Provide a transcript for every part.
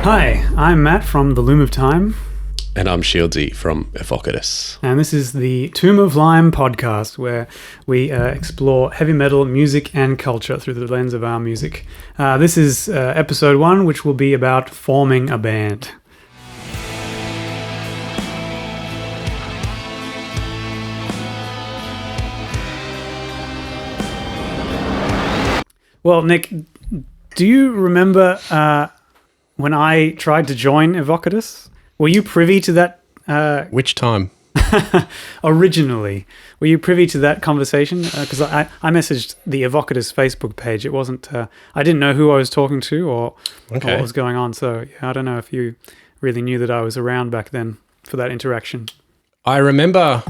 Hi, I'm Matt from The Loom of Time. And I'm Shieldsy from Evocatus. And this is the Tomb of Lime podcast, where we explore heavy metal music and culture through the lens of our music. This is episode 1, which will be about forming a band. Well, Nick, do you remember when I tried to join Evocatus? Were you privy to that? Which time? Originally, were you privy to that conversation? Because I messaged the Evocatus Facebook page. It wasn't. I didn't know who I was talking to or what was going on. So yeah, I don't know if you really knew that I was around back then for that interaction. I remember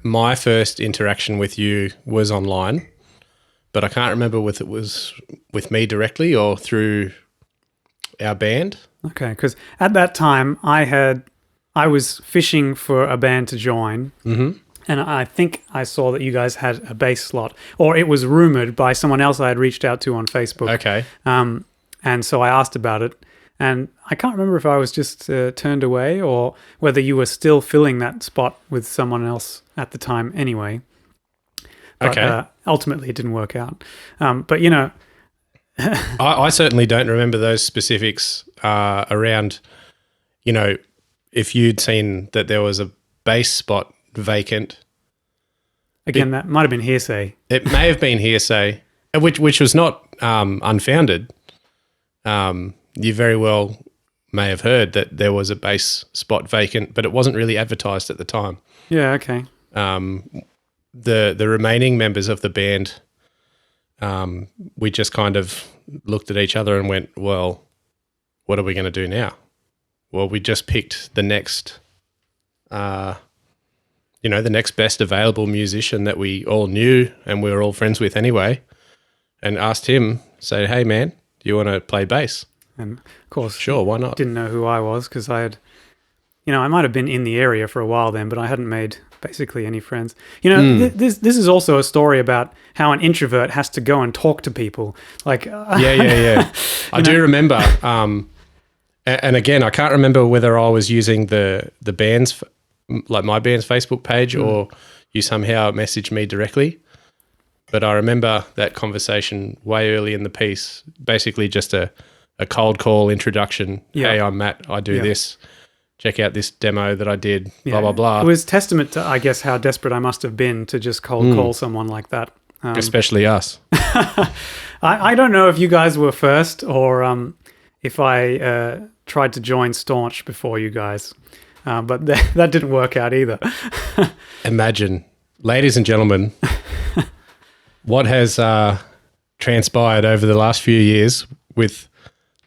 my first interaction with you was online, but I can't remember if it was with me directly or through our band. Okay, because at that time I was fishing for a band to join, and I think I saw that you guys had a bass slot, or it was rumored by someone else I had reached out to on Facebook. Okay. And so I asked about it, and I can't remember if I was just turned away or whether you were still filling that spot with someone else at the time anyway. But, okay. Ultimately, it didn't work out. But, you know... I certainly don't remember those specifics around, you know, if you'd seen that there was a bass spot vacant. Again, that might have been hearsay. It may have been hearsay, which was not unfounded. You very well may have heard that there was a bass spot vacant, but it wasn't really advertised at the time. Yeah, okay. The remaining members of the band... we just kind of looked at each other and went, well, what are we going to do now? Well, we just picked the next, the next best available musician that we all knew and we were all friends with anyway, and asked him, say, hey, man, do you want to play bass? And, of course, sure, why not? Didn't know who I was because I had, I might have been in the area for a while then, but I hadn't made... basically any friends. This is also a story about how an introvert has to go and talk to people. Like yeah. I do remember. And again, I can't remember whether I was using the band's, like my band's Facebook page, or you somehow messaged me directly. But I remember that conversation way early in the piece, basically just a cold call introduction. Yeah. Hey, I'm Matt. I do this. Check out this demo that I did, blah, blah, blah. It was testament to, I guess, how desperate I must have been to just cold call someone like that. Especially us. I don't know if you guys were first or if I tried to join Staunch before you guys, but that didn't work out either. Imagine, ladies and gentlemen, what has transpired over the last few years with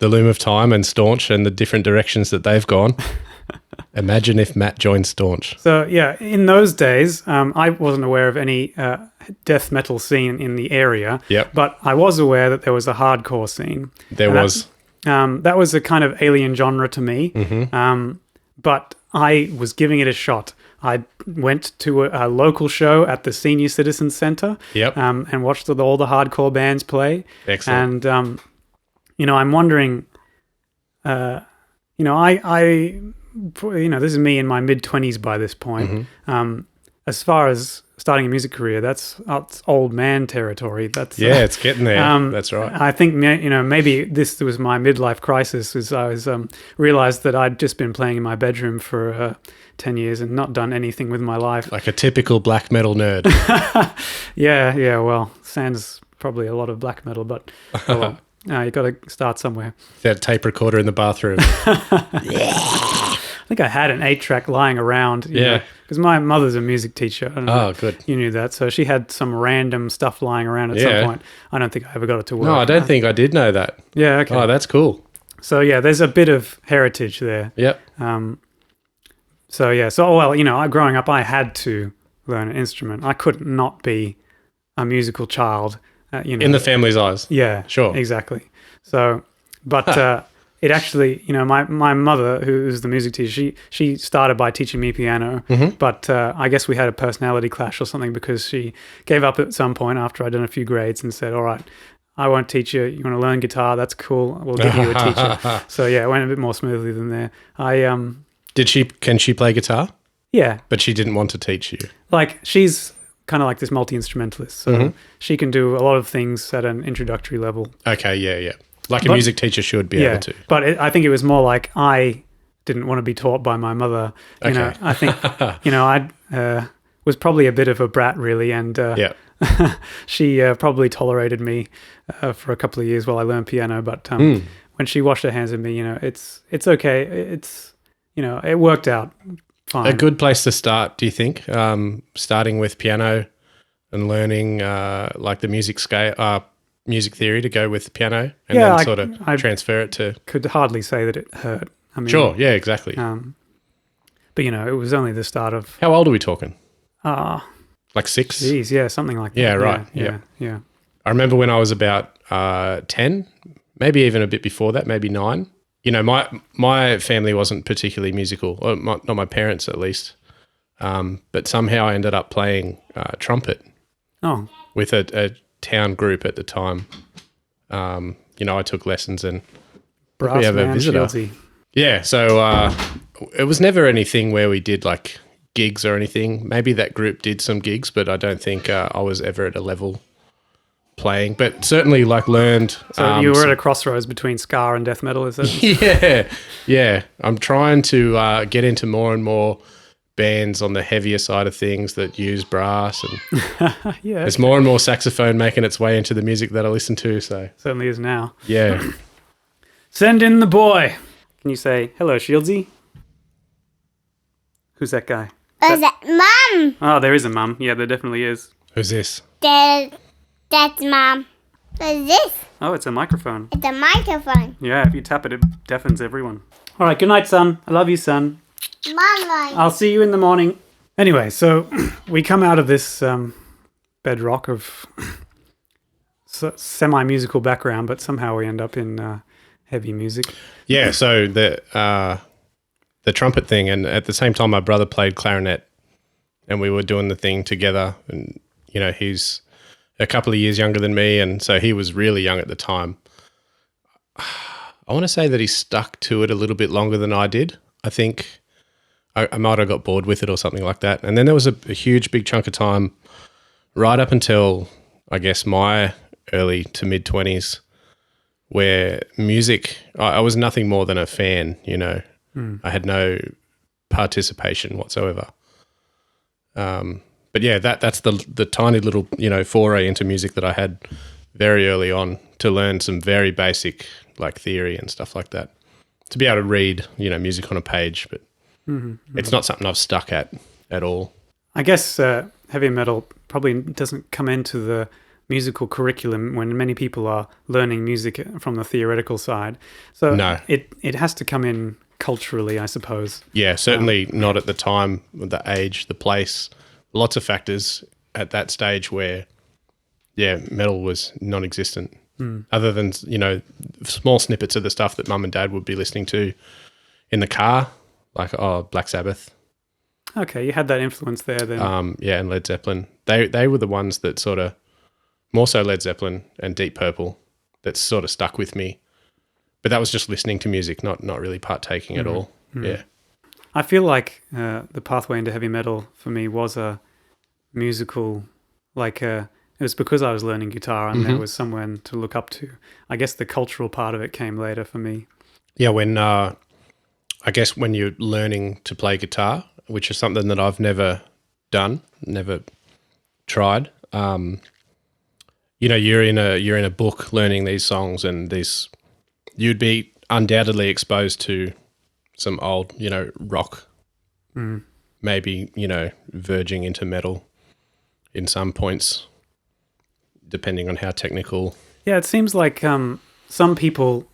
the Loom of Time and Staunch and the different directions that they've gone. Imagine if Matt joined Staunch. So, yeah, in those days, I wasn't aware of any death metal scene in the area. Yep. But I was aware that there was a hardcore scene. There was. That was a kind of alien genre to me. But I was giving it a shot. I went to a local show at the Senior Citizen Centre. Yep. And watched all the hardcore bands play. Excellent. And... I'm wondering, I this is me in my mid-20s by this point. As far as starting a music career, that's old man territory. That's it's getting there. That's right. I think, maybe this was my midlife crisis, as I was realized that I'd just been playing in my bedroom for 10 years and not done anything with my life. Like a typical black metal nerd. Yeah, well, sans probably a lot of black metal, but oh well. You got to start somewhere. That tape recorder in the bathroom. I think I had an 8-track lying around. Because my mother's a music teacher. I don't know. Oh, good. You knew that. So she had some random stuff lying around at some point. I don't think I ever got it to work. No, I don't think I did know that. Yeah, okay. Oh, that's cool. So, yeah, there's a bit of heritage there. Yep. Growing up, I had to learn an instrument. I could not be a musical child. In the family's eyes. Yeah, sure. Exactly. So, but it actually, my mother, who's the music teacher, she started by teaching me piano, but I guess we had a personality clash or something because she gave up at some point after I'd done a few grades and said, all right, I won't teach you. You want to learn guitar? That's cool. We'll give you a teacher. So yeah, it went a bit more smoothly than there. Can she play guitar? Yeah. But she didn't want to teach you. Like she's kind of like this multi-instrumentalist. So she can do a lot of things at an introductory level. Okay, yeah. Like a music teacher should be able to. But I think it was more like I didn't want to be taught by my mother. You know, I think, I was probably a bit of a brat really. And she probably tolerated me for a couple of years while I learned piano. But when she washed her hands of me, it's okay. It worked out fine. A good place to start, do you think? Starting with piano and learning like the music scale, music theory to go with piano, and then sort of transfer it to. Could hardly say that it hurt. I mean, sure, yeah, exactly. But it was only the start of. How old are we talking? Like 6? Geez, yeah, something like that. Yeah, right. Yeah. I remember when I was about 10, maybe even a bit before that, maybe 9. My family wasn't particularly musical, or not my parents at least. But somehow I ended up playing trumpet. Oh. With a town group at the time. I took lessons and brass we have man, a visitor. Shieldsy. Yeah, so it was never anything where we did like gigs or anything. Maybe that group did some gigs, but I don't think I was ever at a level playing. But certainly like learned. So you were at a crossroads between ska and death metal, is it? Yeah. I'm trying to get into more and more bands on the heavier side of things that use brass, and there's more and more saxophone making its way into the music that I listen to. So certainly is now. Yeah. Send in the boy. Can you say hello, Shieldsy? Who's that guy? Is that Mum? Oh, there is a mum. Yeah, there definitely is. Who's this? That's Mum. What's this? Oh, it's a microphone. It's a microphone. Yeah, if you tap it, it deafens everyone. All right, good night, son. I love you, son. Mama. I'll see you in the morning. Anyway, so we come out of this bedrock of semi-musical background, but somehow we end up in heavy music. Yeah, so the trumpet thing, and at the same time my brother played clarinet, and we were doing the thing together, and he's a couple of years younger than me, and so he was really young at the time. I want to say that he stuck to it a little bit longer than I did. I think I might have got bored with it or something like that. And then there was a huge, big chunk of time right up until, I guess, my early to mid-20s where music, I was nothing more than a fan, I had no participation whatsoever. But yeah, that's the tiny little, foray into music that I had very early on to learn some very basic like theory and stuff like that. To be able to read, music on a page, but it's not something I've stuck at all. I guess heavy metal probably doesn't come into the musical curriculum when many people are learning music from the theoretical side. So no. It has to come in culturally, I suppose. Yeah, certainly not at the time, the age, the place, lots of factors at that stage where, metal was non-existent. Other than, small snippets of the stuff that mum and dad would be listening to in the car, like, Black Sabbath. Okay, you had that influence there then. And Led Zeppelin. They were the ones that sort of, more so Led Zeppelin and Deep Purple, that sort of stuck with me. But that was just listening to music, not really partaking at all. Yeah. I feel like the pathway into heavy metal for me was a musical, it was because I was learning guitar and there was someone to look up to. I guess the cultural part of it came later for me. Yeah, when I guess when you're learning to play guitar, which is something that I've never done, never tried. You're in a book learning these songs, and you'd be undoubtedly exposed to some old, rock, maybe, verging into metal in some points, depending on how technical. Yeah, it seems like some people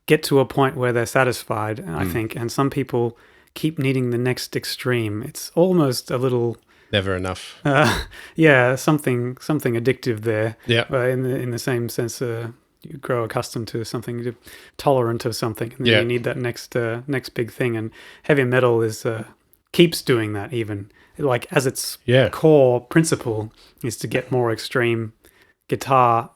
get to a point where they're satisfied, I think, and some people keep needing the next extreme. It's almost a little... Never enough. Something addictive there. Yeah. In the same sense, you grow accustomed to something, tolerant of something, and then you need that next big thing. And heavy metal keeps doing that even. Like as its core principle is to get more extreme guitar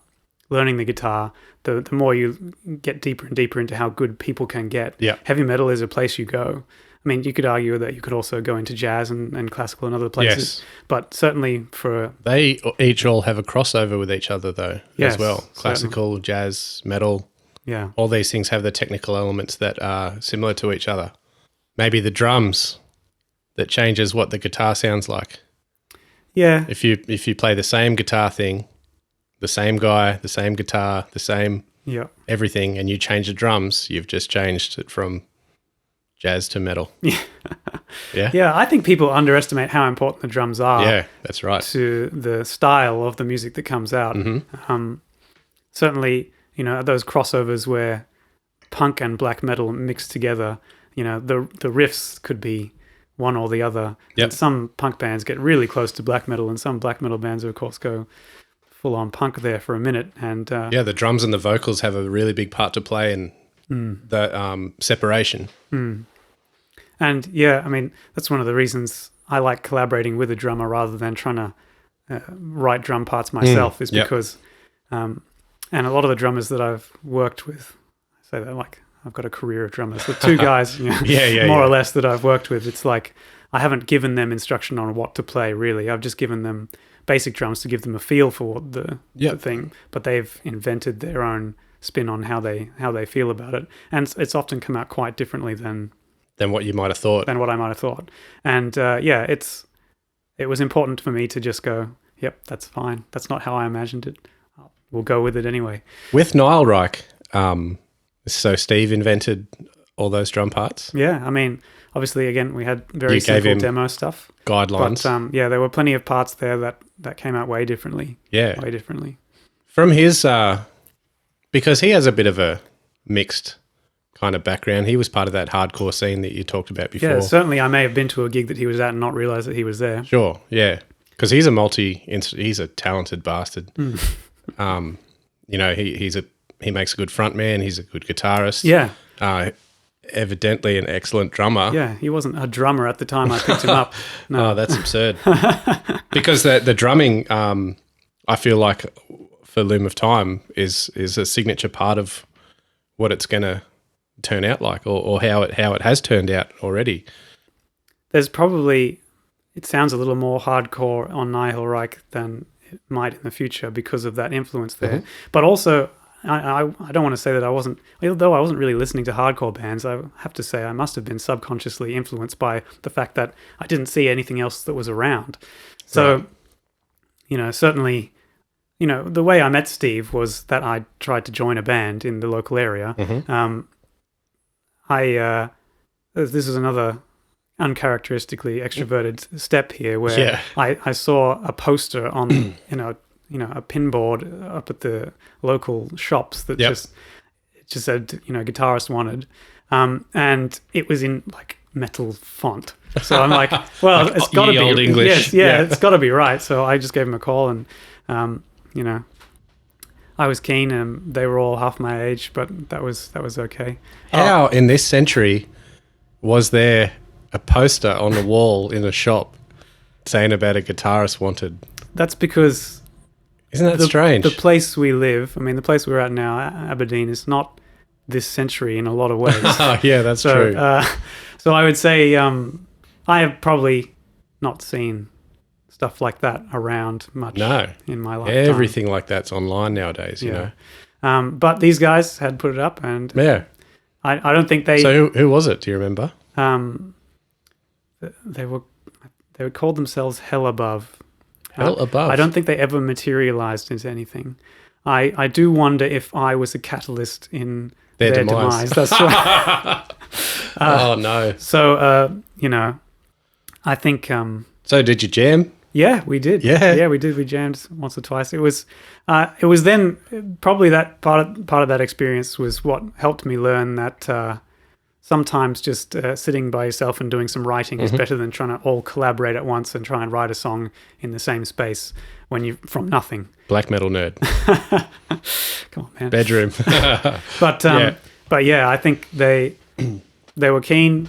learning the guitar, the more you get deeper and deeper into how good people can get. Yeah. Heavy metal is a place you go. I mean, you could argue that you could also go into jazz and classical and other places. Yes. But certainly for... They each all have a crossover with each other, though, Yes, as well. Classical, jazz, metal. Yeah. All these things have the technical elements that are similar to each other. Maybe the drums that changes what the guitar sounds like. Yeah. If you play the same guitar thing, the same guy, the same guitar, the same everything, and you change the drums, you've just changed it from jazz to metal. Yeah. Yeah? Yeah, I think people underestimate how important the drums are. Yeah, that's right. To the style of the music that comes out. Certainly, you know, those crossovers where punk and black metal mixed together, you know, the riffs could be one or the other. Yep. And some punk bands get really close to black metal, and some black metal bands, of course, go full on punk there for a minute. And the drums and the vocals have a really big part to play in the separation. And yeah, I mean, that's one of the reasons I like collaborating with a drummer rather than trying to write drum parts myself, is because, and a lot of the drummers that I've worked with, I say that like I've got a career of drummers. The two guys, you know, more or less, that I've worked with, it's like I haven't given them instruction on what to play, really. I've just given them basic drums to give them a feel for what the thing, but they've invented their own spin on how they feel about it. And it's often come out quite differently than what you might have thought. Than what I might have thought. And it was important for me to just go, yep, that's fine. That's not how I imagined it. We'll go with it anyway. With Nile Reich, so Steve invented all those drum parts? Yeah, I mean, obviously, again, we had very simple demo stuff. Guidelines. But there were plenty of parts there that came out way differently. Yeah. Way differently. From his, because he has a bit of a mixed kind of background. He was part of that hardcore scene that you talked about before. Yeah, certainly I may have been to a gig that he was at and not realise that he was there. Sure, yeah. Because he's a talented bastard. You know, he makes a good front man. He's a good guitarist. Yeah. Evidently an excellent drummer. Yeah, he wasn't a drummer at the time I picked him up. No. Oh, that's absurd. Because the drumming, I feel like for Loom of Time is a signature part of what it's going to turn out like, or how it has turned out already. There's probably, it sounds a little more hardcore on Nihil Reich than it might in the future because of that influence there. But also, I don't want to say that although I wasn't really listening to hardcore bands, I have to say I must have been subconsciously influenced by the fact that I didn't see anything else that was around. So, you know, certainly, you know, the way I met Steve was that I tried to join a band in the local area. This is another uncharacteristically extroverted step here, where I saw a poster on a pinboard up at the local shops that just said, you know, guitarist wanted, and it was in like metal font. So I'm like, well, it's got to be old English. Yes, it's got to be right. So I just gave him a call, and you know, I was keen, and they were all half my age, but that was okay. How in this century was there a poster on the wall in a shop saying about a guitarist wanted? That's because isn't that strange? The place we live, I mean, the place we're at now, Aberdeen, is not this century in a lot of ways. Yeah, that's true. So I would say I have probably not seen stuff like that around much in my lifetime. Everything like that's online nowadays, you know. But these guys had put it up, and I don't think they... So who was it? Do you remember? They called themselves Hell Above. Hell Above? I don't think they ever materialized into anything. I do wonder if I was a catalyst in their demise. That's right. Oh, no. So, you know, I think... So did you jam? Yeah, we did. Yeah, we did. We jammed once or twice. It was then probably that part of that experience was what helped me learn that sometimes just sitting by yourself and doing some writing is better than trying to all collaborate at once and try and write a song in the same space when you from nothing. Black metal nerd. Come on, man. Bedroom. But yeah, I think they were keen,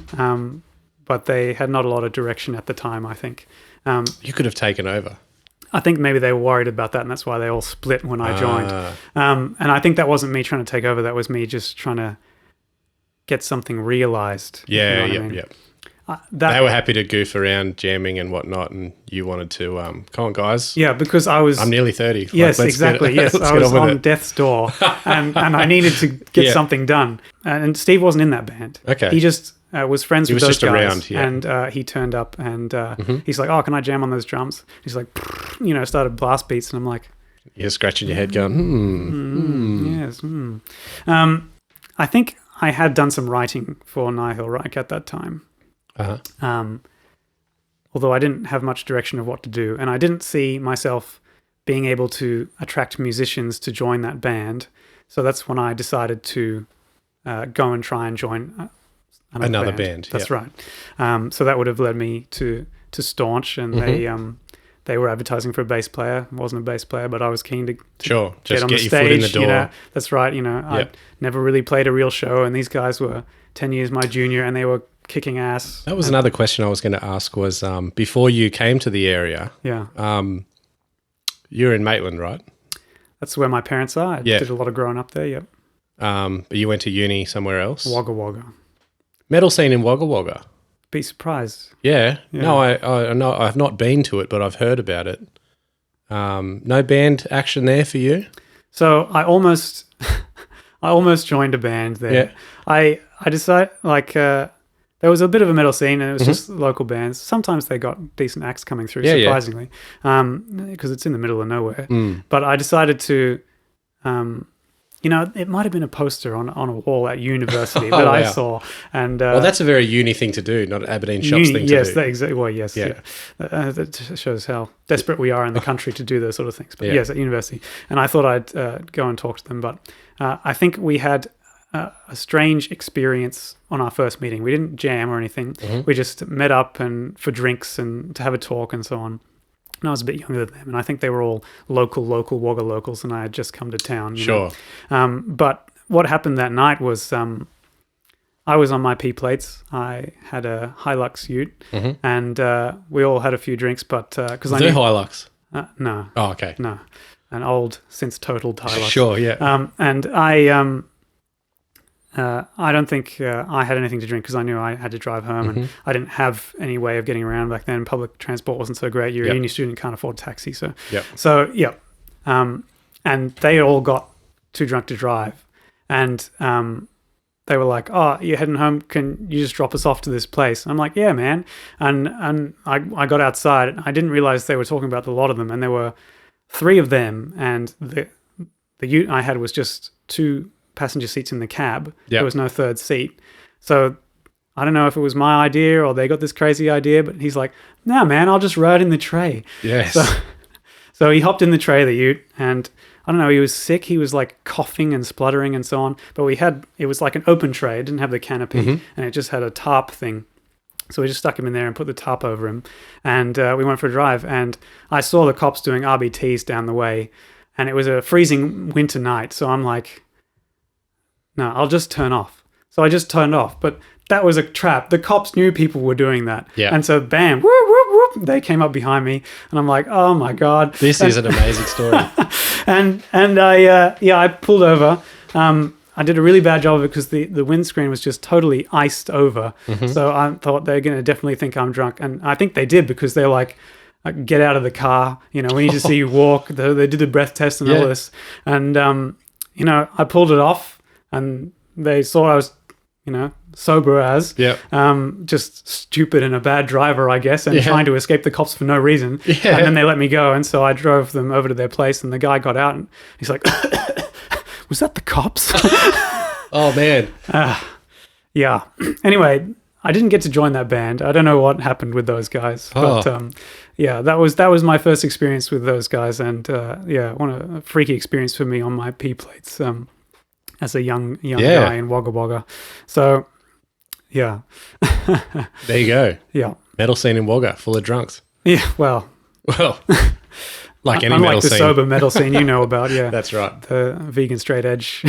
but they had not a lot of direction at the time, I think. You could have taken over. I think maybe they were worried about that, and that's why they all split when I joined. And I think that wasn't me trying to take over. That was me just trying to get something realized. Yeah, you know what I mean? They were happy to goof around, jamming and whatnot, and you wanted to, come on, guys. Yeah, because I'm nearly 30. Yes, exactly. Yes, I was on death's door, and I needed to get something done. And Steve wasn't in that band. Okay. He just was friends with those guys. Around, yeah. And he turned up, and he's like, "Oh, can I jam on those drums?" He's like, started blast beats, and I'm like, you're scratching your head going, yes. I think I had done some writing for Nihil Reich at that time. Although I didn't have much direction of what to do, and I didn't see myself being able to attract musicians to join that band. So that's when I decided to go and try and join another band. That's right. So that would have led me to Staunch, and they were advertising for a bass player. I wasn't a bass player, but I was keen to get on the stage. Your foot in the door. That's right. I never really played a real show, and these guys were 10 years my junior, and they were kicking ass. That was another question I was going to ask was, before you came to the area, you're in Maitland, right? That's where my parents are. I did a lot of growing up there, yep. But you went to uni somewhere else? Wagga Wagga. Metal scene in Wagga Wagga? Be surprised. Yeah. No, I know. I've not been to it, but I've heard about it. No band action there for you? So I almost joined a band there. Yeah. I decided, there was a bit of a metal scene, and it was just local bands. Sometimes they got decent acts coming through, surprisingly, because it's in the middle of nowhere. But I decided to, it might have been a poster on a wall at university that I saw. And well, that's a very uni thing to do, not an Aberdeen Shops thing to do. Yes, exactly. Well, yes. Yeah. That shows how desperate we are in the country to do those sort of things. But yes, at university. And I thought I'd go and talk to them. But I think we had a strange experience on our first meeting. We didn't jam or anything. We just met up and for drinks and to have a talk and so on. And I was a bit younger than them, and I think they were all local Wagga locals, and I had just come to town. You know? But what happened that night was I was on my P plates. I had a Hilux ute, and we all had a few drinks. But because I knew Hilux, no, oh okay, no, an old since totaled Hilux. Sure, yeah. And I don't think I had anything to drink because I knew I had to drive home, and I didn't have any way of getting around back then. Public transport wasn't so great. You're a uni student, can't afford a taxi. And they all got too drunk to drive. And they were like, "Oh, you're heading home. Can you just drop us off to this place?" I'm like, "Yeah, man." And I got outside. I didn't realize they were talking about the lot of them, and there were 3 of them, and the ute I had was just 2 passenger seats in the cab. There was no third seat. So I don't know if it was my idea or they got this crazy idea, but he's like, "No, man, I'll just ride in the tray." Yes. So he hopped in the tray of the ute, and I don't know, he was sick. He was like coughing and spluttering and so on. But it was like an open tray. It didn't have the canopy, and it just had a tarp thing. So we just stuck him in there and put the tarp over him. And we went for a drive, and I saw the cops doing RBTs down the way, and it was a freezing winter night. So I'm like, "No, I'll just turn off." So I just turned off, but that was a trap. The cops knew people were doing that. Yeah. And so bam, whoop, whoop, whoop, they came up behind me, and I'm like, "Oh my God." This is an amazing story. and I pulled over. I did a really bad job of it because the windscreen was just totally iced over. So I thought they're going to definitely think I'm drunk. And I think they did, because they're like, "Get out of the car. We need to see you walk." They did the breath test and all this. And, I pulled it off. And they saw I was, sober as, just stupid and a bad driver, I guess, and trying to escape the cops for no reason. Yeah. And then they let me go. And so I drove them over to their place, and the guy got out and he's like, "Was that the cops?" Oh, man. Yeah. Anyway, I didn't get to join that band. I don't know what happened with those guys. But that was my first experience with those guys. And what a freaky experience for me on my P plates. As a young guy in Wagga Wagga. So, yeah. There you go. Yeah. Metal scene in Wagga, full of drunks. Yeah, well. Like any unlike metal the scene. sober metal scene you know about, yeah. That's right. The vegan straight edge.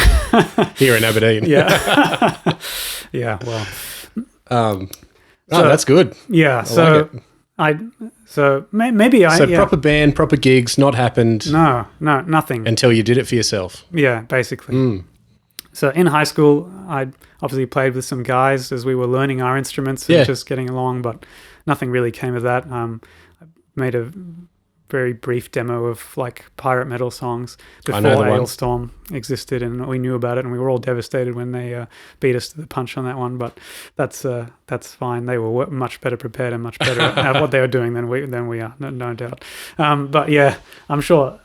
Here in Aberdeen. Yeah. Yeah, well. That's good. Yeah, I So maybe proper band, proper gigs, not happened. No, nothing until you did it for yourself. Yeah, basically. So in high school, I obviously played with some guys as we were learning our instruments and just getting along, but nothing really came of that. I made a very brief demo of like pirate metal songs before Ailstorm existed, and we knew about it, and we were all devastated when they beat us to the punch on that one. But that's fine. They were much better prepared and much better at what they were doing than we are, no doubt. But yeah, I'm sure.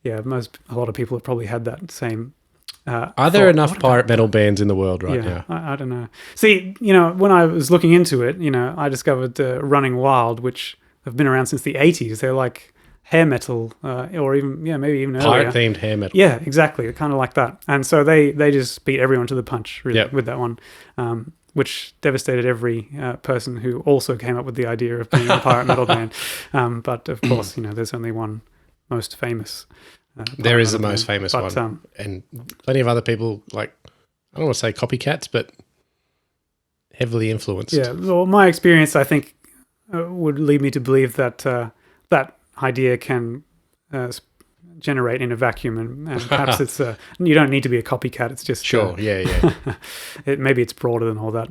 Yeah, a lot of people have probably had that same. Are there enough pirate metal bands in the world now? I don't know. See, when I was looking into it, I discovered Running Wild, which have been around since the 80s. They're like hair metal, or even, maybe even earlier. Pirate-themed hair metal. Yeah, exactly. Kind of like that. And so they just beat everyone to the punch, really, with that one, which devastated every person who also came up with the idea of being a pirate metal band. But, of course, there's only one most famous. There is the most famous one. And plenty of other people, like, I don't want to say copycats, but heavily influenced. Yeah, well, my experience, I think, would lead me to believe that that idea can generate in a vacuum, and perhaps it's you don't need to be a copycat. It's just maybe it's broader than all that.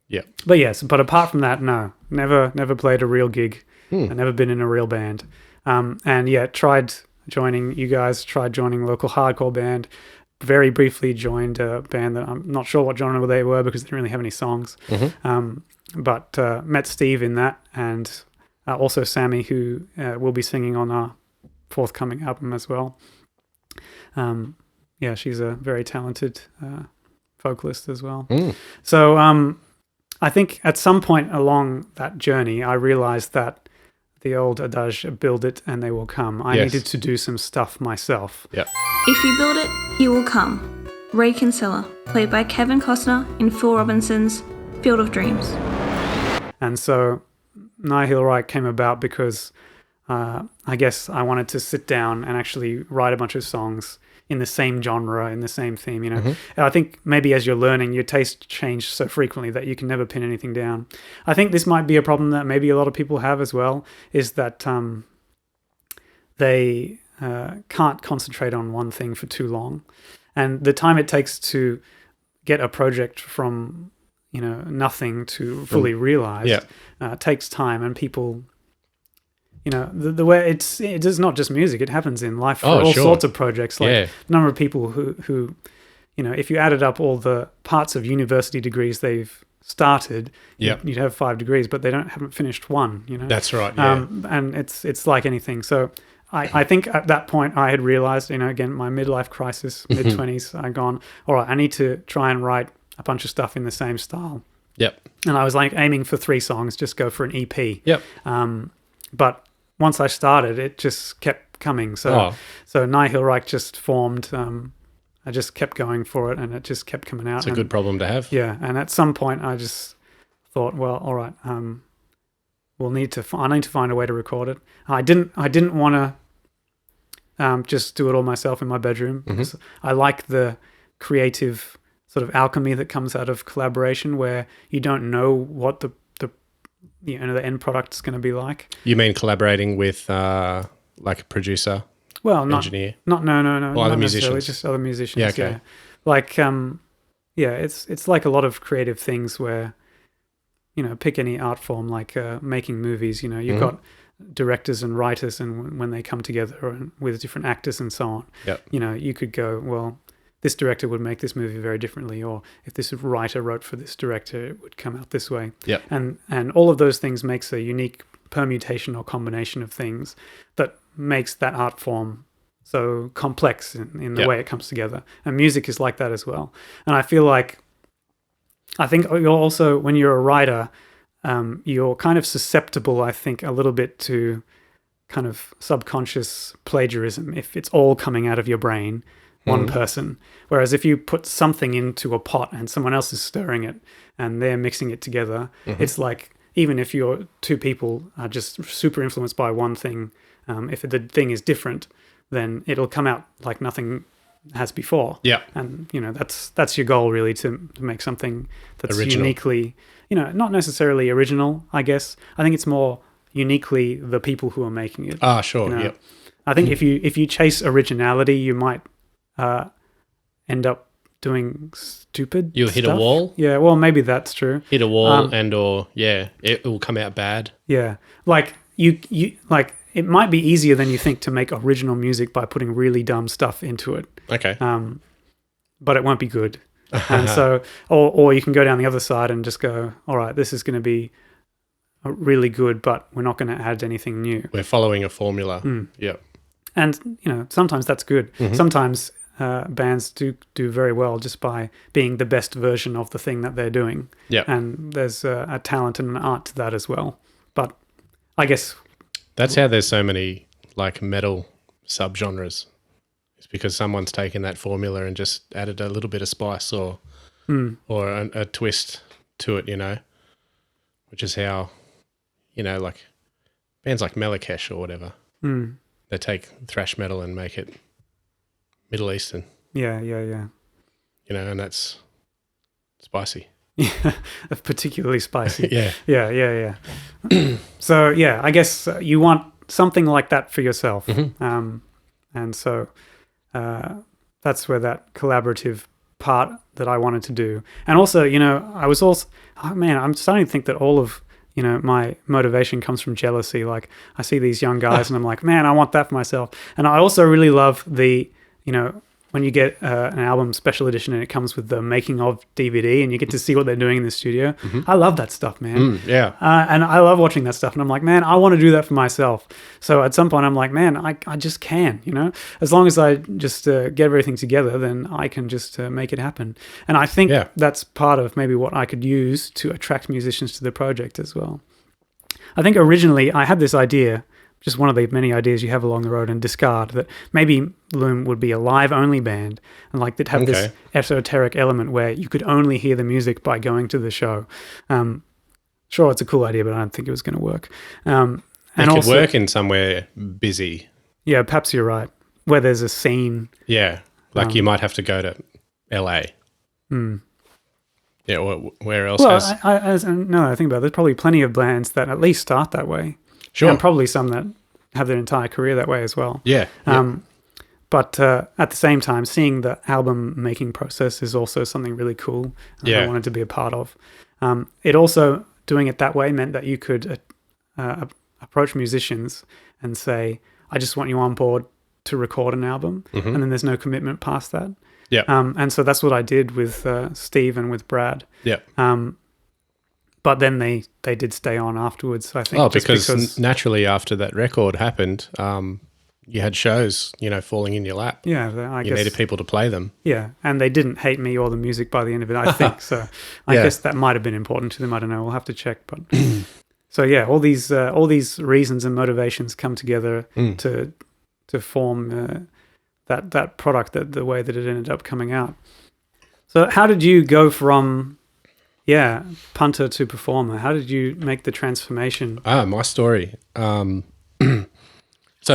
Yeah, but yes, but apart from that, no, never played a real gig. I've never been in a real band, and tried joining you guys. Tried joining a local hardcore band. Very briefly joined a band that I'm not sure what genre they were because they didn't really have any songs. But met Steve in that, and also Sammy, who will be singing on our forthcoming album as well. She's a very talented vocalist as well. So I think at some point along that journey, I realized that the old adage, build it and they will come. I needed to do some stuff myself. Yep. If you build it, he will come. Ray Kinsella, played by Kevin Costner in Phil Robinson's Field of Dreams. And so Nihil Reich came about because I guess I wanted to sit down and actually write a bunch of songs in the same genre, in the same theme, And I think maybe as you're learning, your taste changes so frequently that you can never pin anything down. I think this might be a problem that maybe a lot of people have as well, is that they can't concentrate on one thing for too long. And the time it takes to get a project from nothing to fully realized takes time, and people the way it is not just music, it happens in life for all sorts of projects, like a number of people who if you added up all the parts of university degrees they've started, you'd have 5 degrees, but they haven't finished one. That's right. And it's like anything. So I think at that point I had realized, again, my midlife crisis, mid-20s, I'd gone, all right, I need to try and write a bunch of stuff in the same style. Yep. And I was like aiming for 3 songs, just go for an EP. Yep. But once I started, it just kept coming. So Nihil Reich just formed. I just kept going for it, and it just kept coming out. It's a good problem to have. Yeah, and at some point, I just thought, well, all right, I need to find a way to record it. I didn't want to just do it all myself in my bedroom. Because I like the creative sort of alchemy that comes out of collaboration, where you don't know what the end product is going to be like. You mean collaborating with like a producer? Well, engineer. No. Well, other musicians. Just other musicians. Yeah, okay. Yeah. Like it's like a lot of creative things where pick any art form, like making movies. You've got directors and writers, and when they come together with different actors and so on. Yep. You could go, well, this director would make this movie very differently, or if this writer wrote for this director, it would come out this way. Yep. And all of those things makes a unique permutation or combination of things that makes that art form so complex in the way it comes together. And music is like that as well. And I think you're also, when you're a writer, you're kind of susceptible, I think, a little bit to kind of subconscious plagiarism if it's all coming out of your brain, one person. Whereas if you put something into a pot and someone else is stirring it and they're mixing it together, it's like, even if you're 2 people are just super influenced by one thing, if the thing is different, then it'll come out like nothing has before. Yeah. And, that's your goal, really, to make something that's original. Uniquely, not necessarily original, I guess. I think it's more uniquely the people who are making it. Ah, sure. You know? Yep. I think if you chase originality, you might end up doing stupid. You'll hit a stuff. wall. Yeah, well, maybe that's true. Hit a wall, it will come out bad. Yeah, like you like it might be easier than you think to make original music by putting really dumb stuff into it. Okay. But it won't be good. And so, or you can go down the other side and just go, all right, this is going to be really good, but we're not going to add anything new. We're following a formula. Yep. And, sometimes that's good. Mm-hmm. Sometimes bands do very well just by being the best version of the thing that they're doing. Yep. And there's a talent and an art to that as well. But I guess... That's how there's so many, like, metal subgenres. It's because someone's taken that formula and just added a little bit of spice or a twist to it, which is how, like bands like Malakesh or whatever, they take thrash metal and make it Middle Eastern. Yeah. And that's spicy. Yeah, particularly spicy. Yeah. Yeah. So, yeah, I guess you want something like that for yourself. Mm-hmm. And so that's where that collaborative part that I wanted to do. And also, I was also, I'm starting to think that all of, my motivation comes from jealousy. Like I see these young guys and I'm like, man, I want that for myself. And I also really love the, when you get an album special edition and it comes with the making of DVD and you get to see what they're doing in the studio. Mm-hmm. I love that stuff, man. Yeah. And I love watching that stuff. And I'm like, man, I want to do that for myself. So at some point I'm like, man, I just can, as long as I just get everything together, then I can just make it happen. And I think that's part of maybe what I could use to attract musicians to the project as well. I think originally I had this idea, just one of the many ideas you have along the road and discard, that maybe Loom would be a live-only band and like they'd have this esoteric element where you could only hear the music by going to the show. Sure, it's a cool idea, but I don't think it was going to work. And it could work in somewhere busy. Yeah, perhaps you're right, where there's a scene. Yeah, like you might have to go to LA. Yeah, where else? Well, I think about it, there's probably plenty of bands that at least start that way. Sure. And probably some that have their entire career that way as well. Yeah. But at the same time, seeing the album making process is also something really cool I wanted to be a part of. It also, doing it that way meant that you could approach musicians and say, I just want you on board to record an album. And then there's no commitment past that. Yeah. And so that's what I did with Steve and with Brad. Yeah. But then they did stay on afterwards, I think. Oh, because naturally after that record happened, you had shows, falling in your lap. Yeah, I guess. You needed people to play them. Yeah, and they didn't hate me or the music by the end of it, I think. So I guess that might have been important to them. I don't know. We'll have to check. But so yeah, all these reasons and motivations come together to form that product, the way that it ended up coming out. So how did you go from punter to performer? How did you make the transformation? My story. So,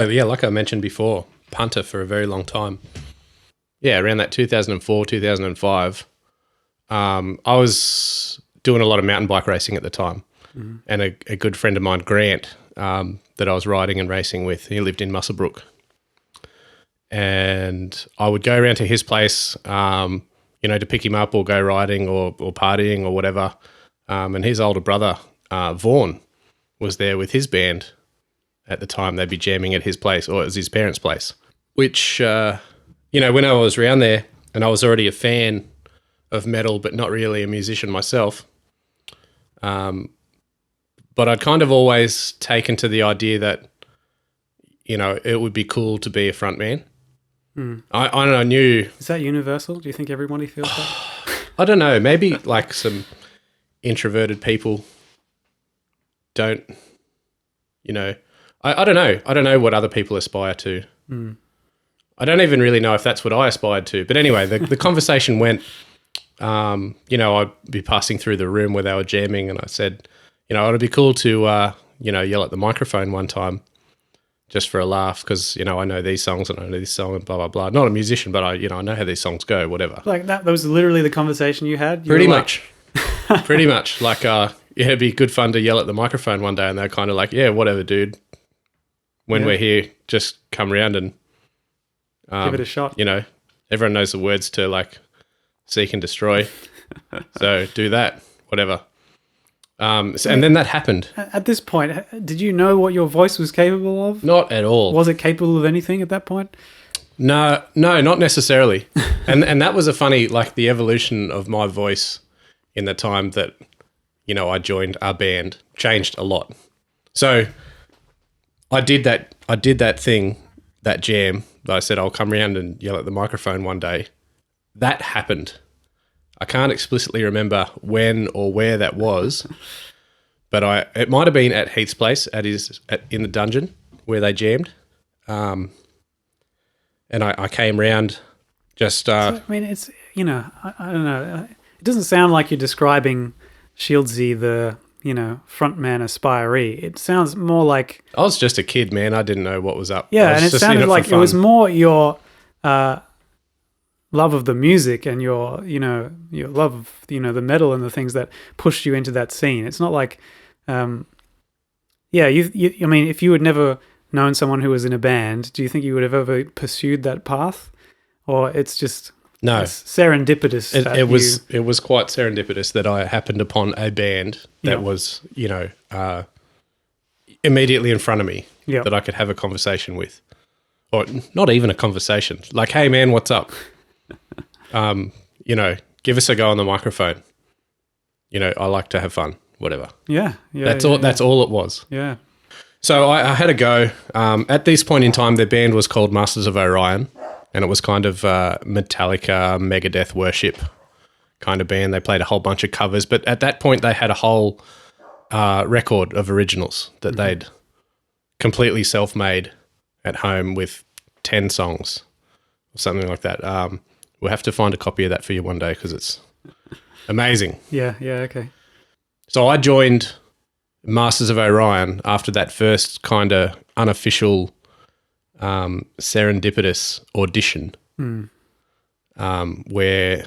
like I mentioned before, punter for a very long time. Yeah, around that 2004, 2005, I was doing a lot of mountain bike racing at the time. And a good friend of mine, Grant, that I was riding and racing with, he lived in Muswellbrook. And I would go around to his place, to pick him up or go riding or partying or whatever. And his older brother, Vaughan, was there with his band at the time. They'd be jamming at his place, or it was his parents' place, which, when I was around there and I was already a fan of metal but not really a musician myself, but I'd kind of always taken to the idea that, it would be cool to be a frontman. I knew... Is that universal? Do you think everybody feels that? I don't know. Maybe like some introverted people don't, I don't know. I don't know what other people aspire to. I don't even really know if that's what I aspired to. But anyway, the conversation went, I'd be passing through the room where they were jamming and I said, it'd be cool to, yell at the microphone one time. Just for a laugh, because, I know these songs and I know this song and blah, blah, blah. Not a musician, but I know how these songs go, whatever. Like that was literally the conversation you had? Pretty much. Pretty much. Like, it'd be good fun to yell at the microphone one day, and they're kind of like, yeah, whatever, dude. When we're here, just come around and give it a shot. You know, everyone knows the words to like seek and destroy. So do that, whatever. And then that happened. At this point, did you know what your voice was capable of? Not at all. Was it capable of anything at that point? No, not necessarily. and that was a funny, like the evolution of my voice in the time that, you know, I joined our band changed a lot. So I did that thing, that jam that I said I'll come around and yell at the microphone one day. That happened. I can't explicitly remember when or where that was, but it might have been at Heath's place in the dungeon where they jammed. And I came round just... So, I mean, it's, you know, I don't know. It doesn't sound like you're describing Shieldsy, the, you know, frontman aspiree. It sounds more like... I was just a kid, man. I didn't know what was up. Yeah, and it sounded like it was more your love of the music and your love of, you know, the metal and the things that pushed you into that scene. It's not like... I mean, if you had never known someone who was in a band, do you think you would have ever pursued that path? Or it's just... No, it's serendipitous. It was quite serendipitous that I happened upon a band that was, you know, immediately in front of me that I could have a conversation with, or not even a conversation. Like, hey man, what's up? You know, give us a go on the microphone. You know, I like to have fun. Whatever. Yeah. That's all. That's all it was. Yeah. So I had a go. At this point in time, their band was called Masters of Orion. And it was kind of Metallica, Megadeth worship kind of band. They played a whole bunch of covers. But at that point, they had a whole record of originals that they'd completely self-made at home with 10 songs or something like that. We'll have to find a copy of that for you one day because it's amazing. Yeah, okay. So I joined Masters of Orion after that first kind of unofficial... serendipitous audition where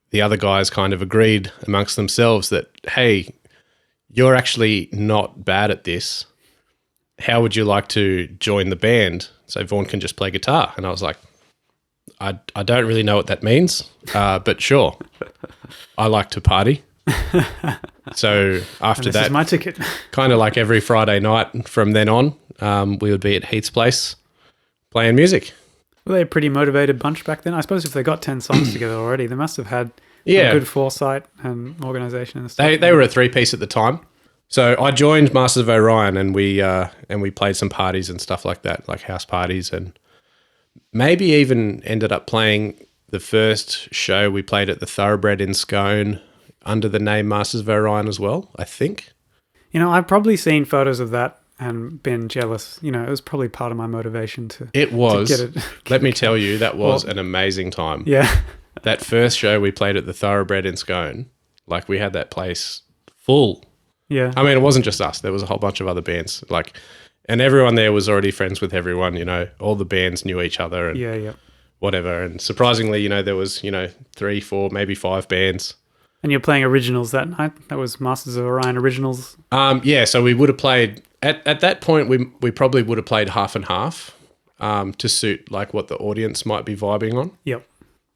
the other guys kind of agreed amongst themselves that, hey, you're actually not bad at this. How would you like to join the band so Vaughn can just play guitar? And I was like, I don't really know what that means, but sure. I like to party. So after that, is my ticket. Kind of like every Friday night from then on, we would be at Heath's place playing music. Were they a pretty motivated bunch back then? I suppose if they got 10 songs together already, they must have had good foresight and organisation and stuff. They were a three-piece at the time. So I joined Masters of Orion and we played some parties and stuff like that, like house parties, and maybe even ended up playing the first show we played at the Thoroughbred in Scone under the name Masters of Orion as well, I think. You know, I've probably seen photos of that and been jealous. You know, it was probably part of my motivation to... It was. To get it. Let me tell you, that was an amazing time. Yeah. That first show we played at the Thoroughbred in Scone, like we had that place full. Yeah. I mean, it wasn't just us. There was a whole bunch of other bands. And everyone there was already friends with everyone, you know. All the bands knew each other and whatever. And surprisingly, you know, there was, you know, 3, 4, maybe 5 bands. And you're playing originals that night? That was Masters of Orion originals? Yeah, so we would have played... At that point, we probably would have played half and half to suit like what the audience might be vibing on. Yep.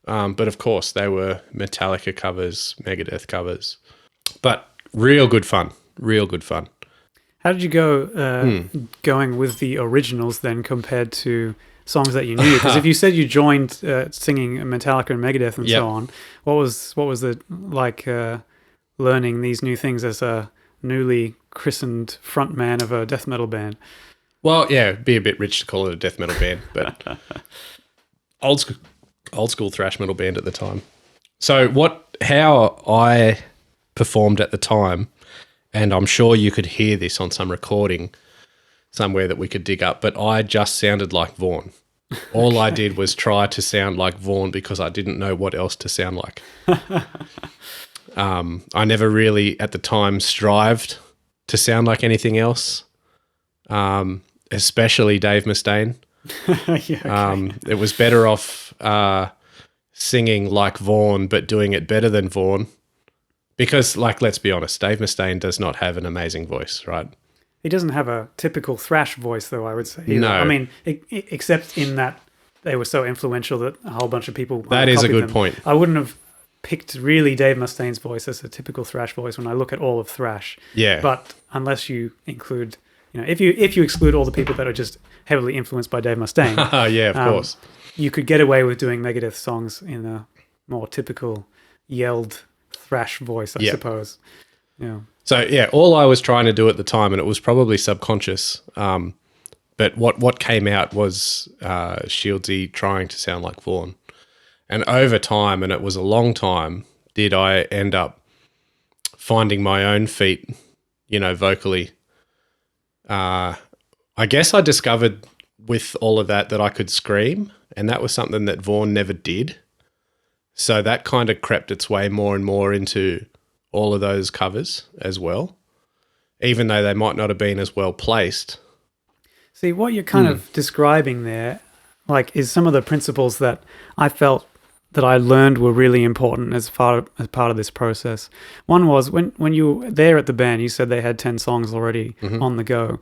But of course, they were Metallica covers, Megadeth covers. But real good fun. How did you go going with the originals then compared to songs that you knew? Because if you said you joined singing Metallica and Megadeth and so on, what was it like learning these new things as a newly christened frontman of a death metal band? Well, yeah, it'd be a bit rich to call it a death metal band, but old school thrash metal band at the time. So how I performed at the time, and I'm sure you could hear this on some recording somewhere that we could dig up, but I just sounded like Vaughn. All I did was try to sound like Vaughn because I didn't know what else to sound like. I never really, at the time, strived to sound like anything else, especially Dave Mustaine. It was better off singing like Vaughn but doing it better than Vaughn Because, like, let's be honest, Dave Mustaine does not have an amazing voice, right? He doesn't have a typical thrash voice, though, I would say. Either. No. I mean, except in that they were so influential that a whole bunch of people That is a good them. point. I wouldn't have picked really Dave Mustaine's voice as a typical thrash voice when I look at all of thrash. Yeah. But unless you include, if you exclude all the people that are just heavily influenced by Dave Mustaine. Yeah, of course. You could get away with doing Megadeth songs in a more typical yelled thrash voice, I suppose. Yeah. So, yeah, all I was trying to do at the time, and it was probably subconscious, but what came out was Shieldsy trying to sound like Vaughan. And over time, and it was a long time, did I end up finding my own feet, vocally. I guess I discovered with all of that I could scream, and that was something that Vaughan never did. So that kind of crept its way more and more into all of those covers as well, even though they might not have been as well placed. See, what you're kind of describing there, is some of the principles that I felt that I learned were really important as part of this process. One was when you were there at the band, you said they had 10 songs already on the go.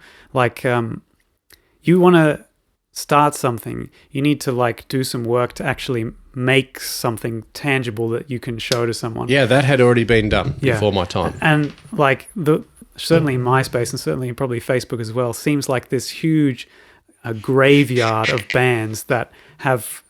You want to start something, you need to do some work to actually make something tangible that you can show to someone. Yeah, that had already been done before my time. And certainly MySpace and certainly probably Facebook as well seems like this huge graveyard of bands that have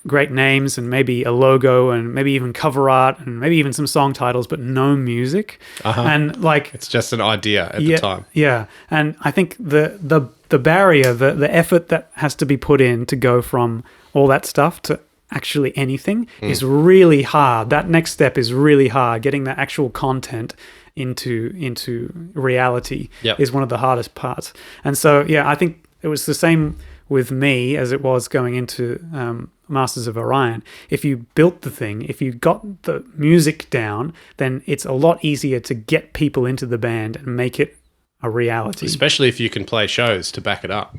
great names and maybe a logo and maybe even cover art and maybe even some song titles, but no music. And it's just an idea at the time. Yeah, and I think the barrier, the effort that has to be put in to go from all that stuff to actually anything is really hard. That next step is really hard. Getting the actual content into reality is one of the hardest parts. And so, I think it was the same with me as it was going into Masters of Orion. If you built the thing, if you got the music down, then it's a lot easier to get people into the band and make it a reality. Especially if you can play shows to back it up.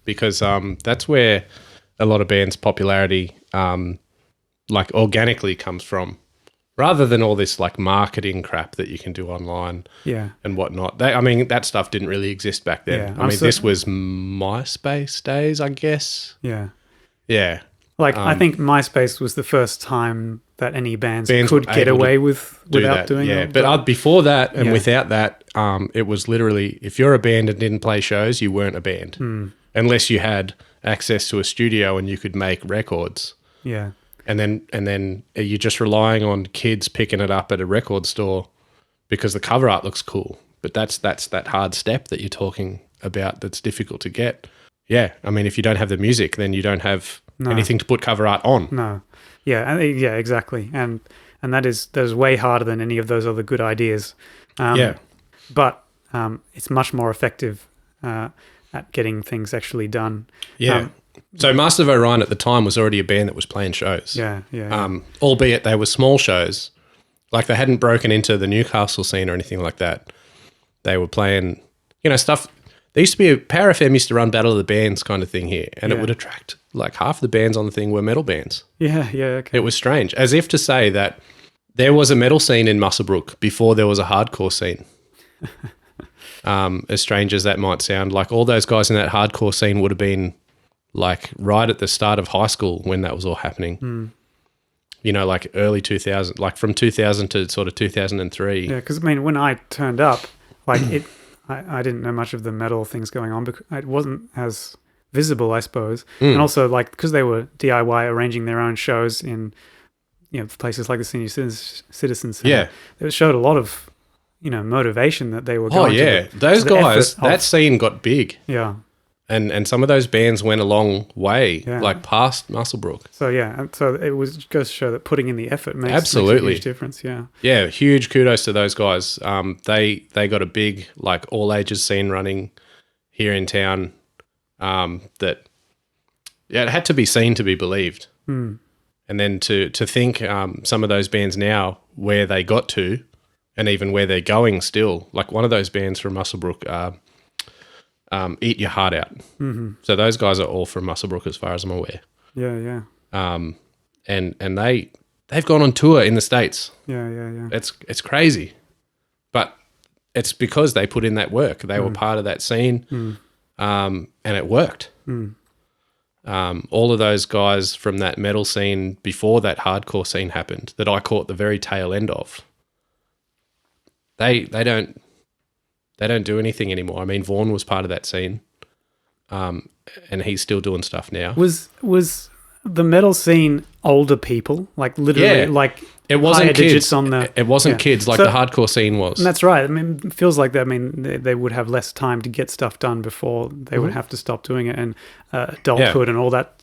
Because that's where a lot of bands' popularity organically comes from, rather than all this marketing crap that you can do online and whatnot. That stuff didn't really exist back then. This was MySpace days, I guess. Yeah. Yeah. I think MySpace was the first time that any bands could get away without doing it. But before that and without that, it was literally, if you're a band and didn't play shows, you weren't a band. Unless you had access to a studio and you could make records. Yeah. And then you're just relying on kids picking it up at a record store because the cover art looks cool. But that's that hard step that you're talking about that's difficult to get. Yeah, if you don't have the music, then you don't have anything to put cover art on. No. Yeah, exactly. And that is way harder than any of those other good ideas. But it's much more effective at getting things actually done. Yeah. So Master of Orion at the time was already a band that was playing shows. Yeah. Albeit they were small shows. They hadn't broken into the Newcastle scene or anything like that. They were playing, stuff. There used to be Power FM used to run Battle of the Bands kind of thing here, and it would attract half the bands on the thing were metal bands. Yeah, okay. It was strange, as if to say that there was a metal scene in Muswellbrook before there was a hardcore scene. As strange as that might sound, all those guys in that hardcore scene would have been right at the start of high school when that was all happening. Early 2000, from 2000 to sort of 2003. Yeah, because when I turned up, I didn't know much of the metal things going on because it wasn't as visible, I suppose. And also because they were DIY arranging their own shows in places like the Senior Citizen Center. It showed a lot of motivation that they were going those guys, that scene got big. Yeah. And some of those bands went a long way, past Muswellbrook. So and so it goes to show that putting in the effort makes a huge difference. Yeah, huge kudos to those guys. They got a big all ages scene running here in town. That it had to be seen to be believed. And then to think some of those bands now where they got to, and even where they're going still. One of those bands from Muswellbrook. Eat Your Heart Out. So those guys are all from Muswellbrook as far as I'm aware. Yeah. And they they've gone on tour in the States. Yeah. It's crazy. But it's because they put in that work. They were part of that scene, and it worked. All of those guys from that metal scene before that hardcore scene happened that I caught the very tail end of, they don't do anything anymore. I mean, Vaughn was part of that scene, and he's still doing stuff now. Was the metal scene older people, like literally, like it wasn't higher kids digits on the? It wasn't kids like the hardcore scene was. And that's right. I mean, it feels like that. I mean, they would have less time to get stuff done before they would have to stop doing it, and adulthood and all that,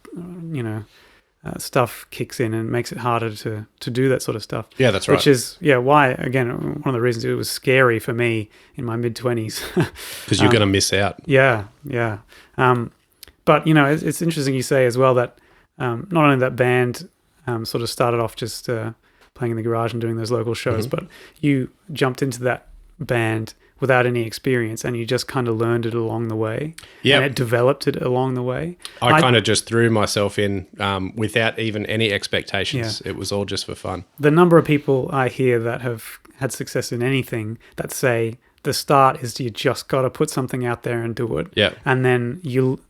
stuff kicks in and makes it harder to do that sort of stuff. Yeah, that's right. Which is why, again, one of the reasons it was scary for me in my mid-20s. Because you're going to miss out. Yeah. But it's interesting you say as well that not only that band sort of started off just playing in the garage and doing those local shows, but you jumped into that band without any experience and you just kind of learned it along the way. Yeah, and it developed it along the way. I kind of just threw myself in without even any expectations. It was all just for fun. The number of people I hear that have had success in anything that say the start is you just got to put something out there and do it. Yeah. And then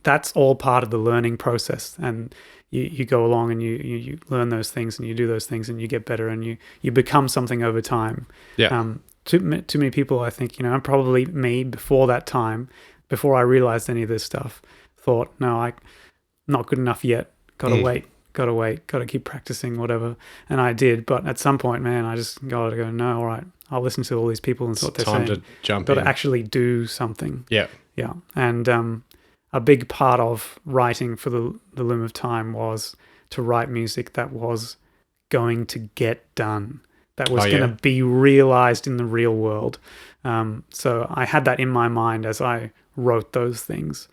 that's all part of the learning process. And you go along and you learn those things and you do those things and you get better and you become something over time. Yeah. Too many people, I think, I'm probably me before that time, before I realized any of this stuff, thought, no, I'm not good enough yet. Got to wait, got to keep practicing, whatever. And I did. But at some point, man, I just got to go, no, all right, I'll listen to all these people and see what they're saying. Time to jump in. Got to actually do something. Yeah. Yeah. And a big part of writing for the Loom of Time was to write music that was going to get done, that was going to be realized in the real world. So I had that in my mind as I wrote those things.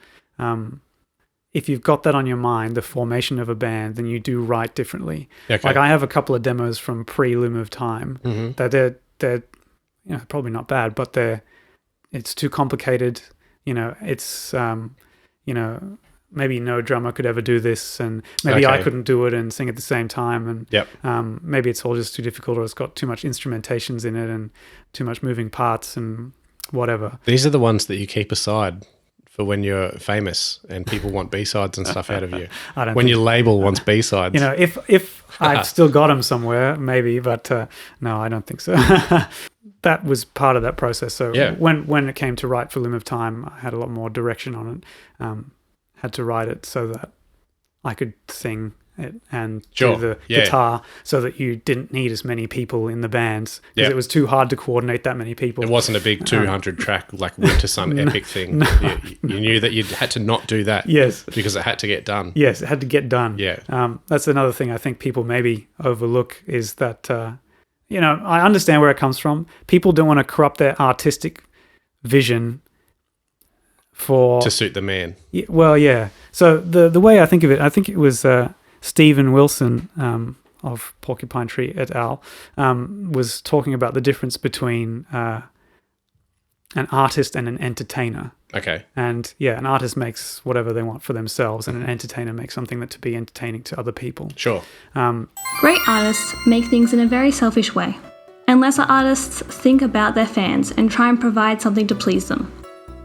If you've got that on your mind, the formation of a band, then you do write differently. Okay. Like I have a couple of demos from pre-Loom of Time that they're probably not bad, but it's too complicated. It's maybe no drummer could ever do this, and maybe I couldn't do it and sing at the same time, and maybe it's all just too difficult, or it's got too much instrumentations in it and too much moving parts and whatever. These are the ones that you keep aside for when you're famous and people want B-sides and stuff out of you. When your label wants B-sides. If I've still got them somewhere, maybe, but no, I don't think so. That was part of that process. So when it came to write for Loom of Time, I had a lot more direction on it. Had to write it so that I could sing it and do the guitar, so that you didn't need as many people in the bands, because it was too hard to coordinate that many people. It wasn't a big 200 track like Winter Sun epic thing. You knew that you had to not do that. Yes, because it had to get done. Yes, it had to get done. Yeah. That's another thing I think people maybe overlook is that I understand where it comes from. People don't want to corrupt their artistic vision to suit the man. So the way I think of it, I think it was Stephen Wilson of Porcupine Tree et al. Was talking about the difference between an artist and an entertainer. Okay. And an artist makes whatever they want for themselves, and an entertainer makes something that to be entertaining to other people. Sure. Great artists make things in a very selfish way, and lesser artists think about their fans and try and provide something to please them.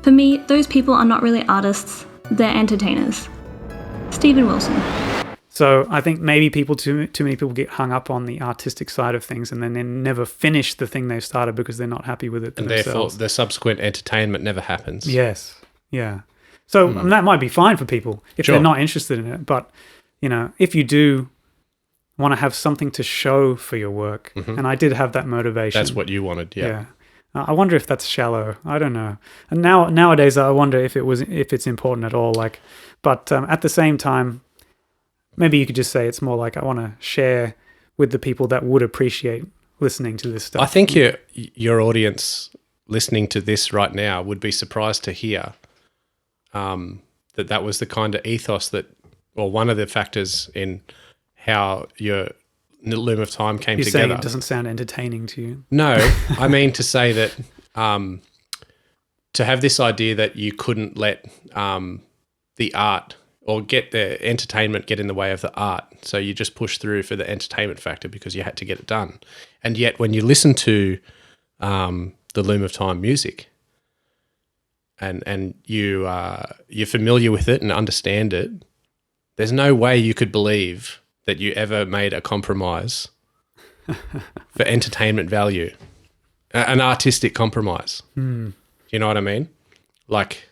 For me, those people are not really artists, they're entertainers. Stephen Wilson. So I think maybe too many people get hung up on the artistic side of things, and then they never finish the thing they've started because they're not happy with it themselves. Therefore, the subsequent entertainment never happens. Yes, yeah. So that might be fine for people if they're not interested in it. But, if you do want to have something to show for your work, and I did have that motivation. That's what you wanted, yeah. I wonder if that's shallow. I don't know. And nowadays, I wonder if it's important at all. But at the same time, maybe you could just say it's more like I want to share with the people that would appreciate listening to this stuff. I think your audience listening to this right now would be surprised to hear that was the kind of ethos or one of the factors in how your Loom of Time came together. You're saying it doesn't sound entertaining to you? No, I mean to say that to have this idea that you couldn't let the art or get the entertainment get in the way of the art. So you just push through for the entertainment factor because you had to get it done. And yet when you listen to the Loom of Time music and you're familiar with it and understand it, there's no way you could believe that you ever made a compromise for entertainment value, an artistic compromise. Do you know what I mean? Like,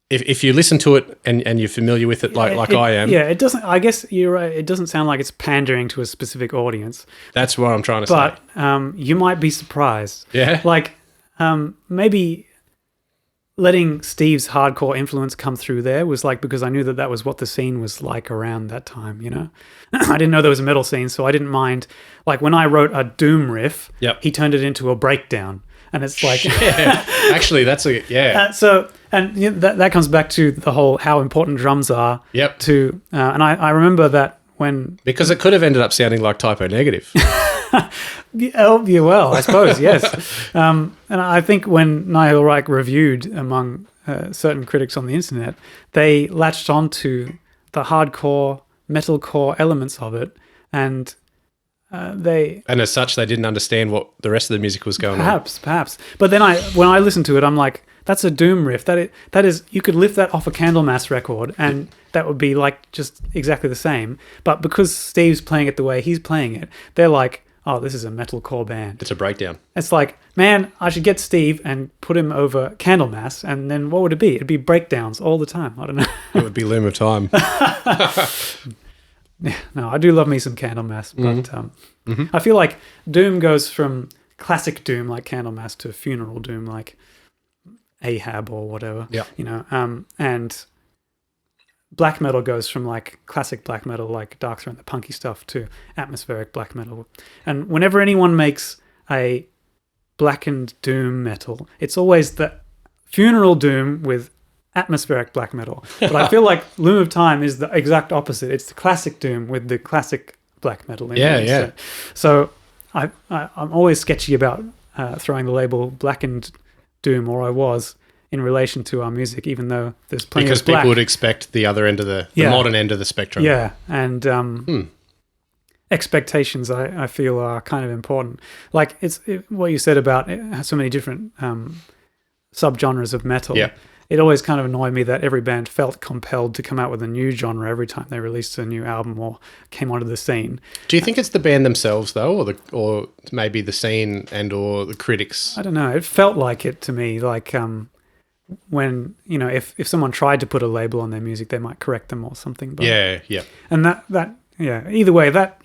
if you listen to it and you're familiar with it like I am. Yeah, it doesn't, I guess you're right, it doesn't sound like it's pandering to a specific audience. That's what I'm trying to say. But you might be surprised. Yeah. Like, maybe letting Steve's hardcore influence come through there was like because I knew that was what the scene was like around that time, you know? I didn't know there was a metal scene, so I didn't mind. Like, when I wrote a doom riff, he turned it into a breakdown. And it's like... yeah. Actually, that's a... Yeah. That comes back to the whole how important drums are. Yep. To and I remember that when... Because it could have ended up sounding like Typo Negative. Yeah, well, I suppose, yes. And I think when Nihil Reich reviewed among certain critics on the internet, they latched onto the hardcore, metalcore elements of it, and and as such, they didn't understand what the rest of the music was going on. Perhaps. But then when I listened to it, I'm like, that's a doom riff. That is, you could lift that off a Candlemass record, and that would be like just exactly the same. But because Steve's playing it the way he's playing it, they're like, oh, this is a metalcore band. It's a breakdown. It's like, man, I should get Steve and put him over Candlemass, and then what would it be? It'd be breakdowns all the time. I don't know. It would be Loom of Time. Yeah, no, I do love me some Candlemass, but I feel like Doom goes from classic Doom like Candlemass to funeral Doom like Ahab or whatever. Yeah, you know, and black metal goes from like classic black metal like Dark Throne, the punky stuff, to atmospheric black metal. And whenever anyone makes a blackened doom metal, it's always the funeral doom with atmospheric black metal. But I feel like Loom of Time is the exact opposite. It's the classic doom with the classic black metal in it. Yeah. So I'm always sketchy about throwing the label blackened doom, or I was, in relation to our music, even though there's plenty because of black. People would expect the other end of the modern end of the spectrum. Yeah, and expectations I feel are kind of important. Like what you said about it has so many different subgenres of metal. Yeah. It always kind of annoyed me that every band felt compelled to come out with a new genre every time they released a new album or came onto the scene. Do you think it's the band themselves though, or maybe the scene or the critics? I don't know. It felt like it to me. Like when, you know, if someone tried to put a label on their music, they might correct them or something. But, yeah. And either way, that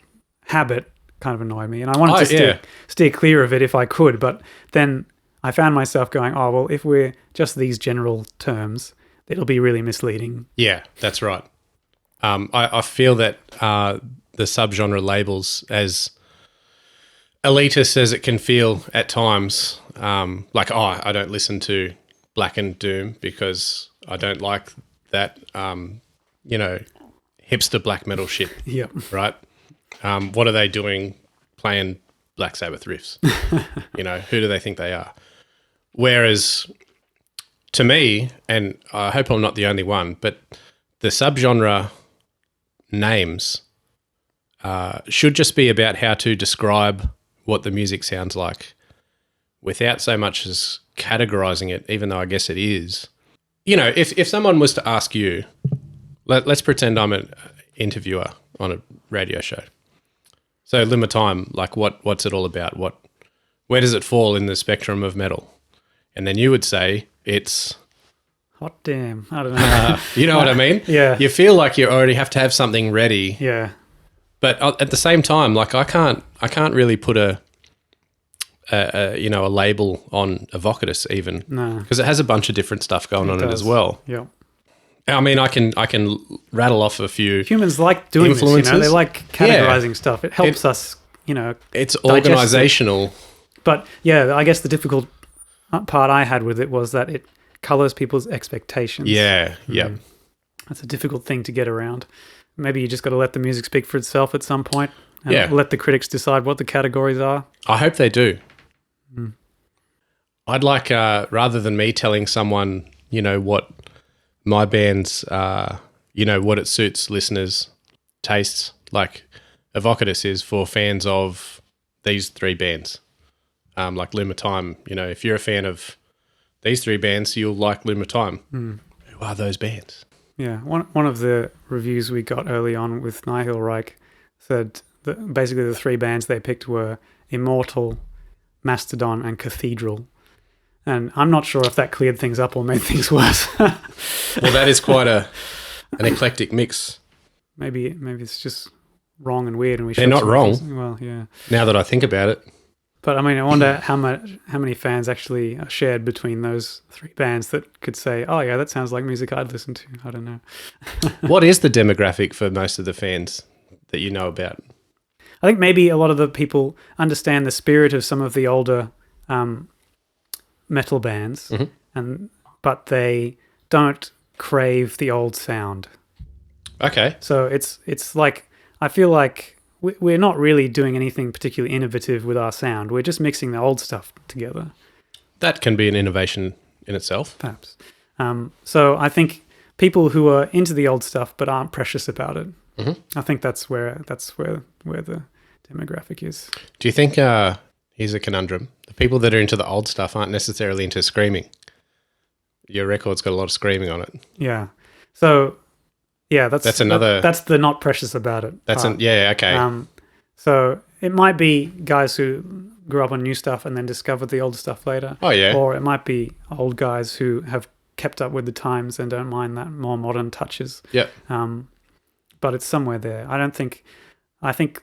habit kind of annoyed me, and I wanted to steer clear of it if I could. But then I found myself going, oh, well, if we're just these general terms, it'll be really misleading. Yeah, that's right. I feel that the subgenre labels, as elitist as it can feel at times, like, oh, I don't listen to Blackened Doom because I don't like that, hipster black metal shit. Yep. Right? What are they doing playing Black Sabbath riffs? Who do they think they are? Whereas to me, and I hope I'm not the only one, but the subgenre names should just be about how to describe what the music sounds like without so much as categorizing it, even though I guess it is. If someone was to ask you, let's pretend I'm an interviewer on a radio show. So Loom of Time, like what's it all about? Where does it fall in the spectrum of metal? And then you would say it's hot damn. I don't know. You know what I mean? Yeah. You feel like you already have to have something ready. Yeah. But at the same time, like I can't really put a label on Evocatus even. No. Because it has a bunch of different stuff going on in it as well. Yeah. I mean, I can rattle off a few. Humans like doing influences. this, they like categorizing stuff. It helps us, It's organizational. But yeah, I guess the difficult part I had with it was that it colors people's expectations. Yeah. That's a difficult thing to get around. Maybe you just got to let the music speak for itself at some point and let the critics decide what the categories are. I hope they do. I'd like, rather than me telling someone, what my bands are, what it suits listeners' tastes. Like Evocatus is for fans of these 3 bands. Like Luma Time, if you're a fan of these 3 bands, you'll like Luma Time. Who are those bands? Yeah, one of the reviews we got early on with Nihil Reich said that basically the 3 bands they picked were Immortal, Mastodon, and Cathedral. And I'm not sure if that cleared things up or made things worse. Well, that is quite an eclectic mix. Maybe it's just wrong and weird, and we. They're not wrong. Well, yeah. Now that I think about it. But I mean, I wonder how many fans actually are shared between those 3 bands that could say, "Oh, yeah, that sounds like music I'd listen to." I don't know. What is the demographic for most of the fans that you know about? I think maybe a lot of the people understand the spirit of some of the older metal bands, but they don't crave the old sound. Okay. So it's like, I feel like we're not really doing anything particularly innovative with our sound. We're just mixing the old stuff together. That can be an innovation in itself. Perhaps. So I think people who are into the old stuff but aren't precious about it, I think that's where the demographic is. Do you think, here's a conundrum, the people that are into the old stuff aren't necessarily into screaming? Your record's got a lot of screaming on it. Yeah. So, yeah, that's another... that's the not precious about it. Okay. So it might be guys who grew up on new stuff and then discovered the old stuff later. Oh, yeah. Or it might be old guys who have kept up with the times and don't mind that more modern touches. Yep. But it's somewhere there. I think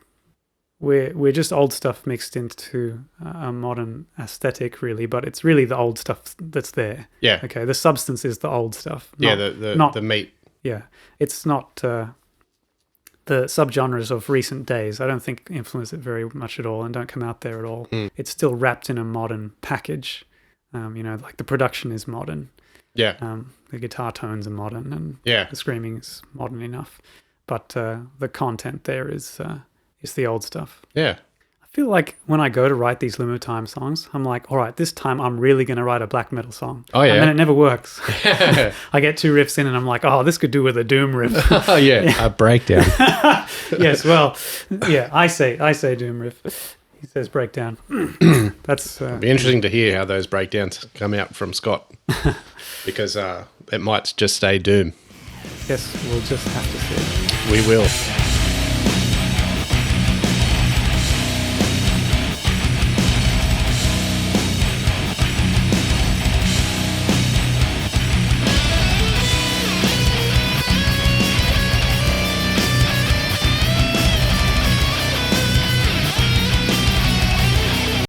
we're just old stuff mixed into a modern aesthetic, really, but it's really the old stuff that's there. Yeah. Okay, the substance is the old stuff. The meat. Yeah, it's not the subgenres of recent days. I don't think influence it very much at all and don't come out there at all. It's still wrapped in a modern package. Like the production is modern. Yeah. The guitar tones are modern and the screaming is modern enough. But the content there is the old stuff. Yeah. I feel like when I go to write these Limo Time songs, I'm like, all right, this time I'm really going to write a black metal song. Oh, yeah. And then it never works. I get 2 riffs in and I'm like, oh, this could do with a doom riff. Oh, yeah. A breakdown. Yes, well, yeah, I say doom riff. He says breakdown. That's... It'd be interesting to hear how those breakdowns come out from Scott. Because it might just stay doom. Yes, we'll just have to see. We will.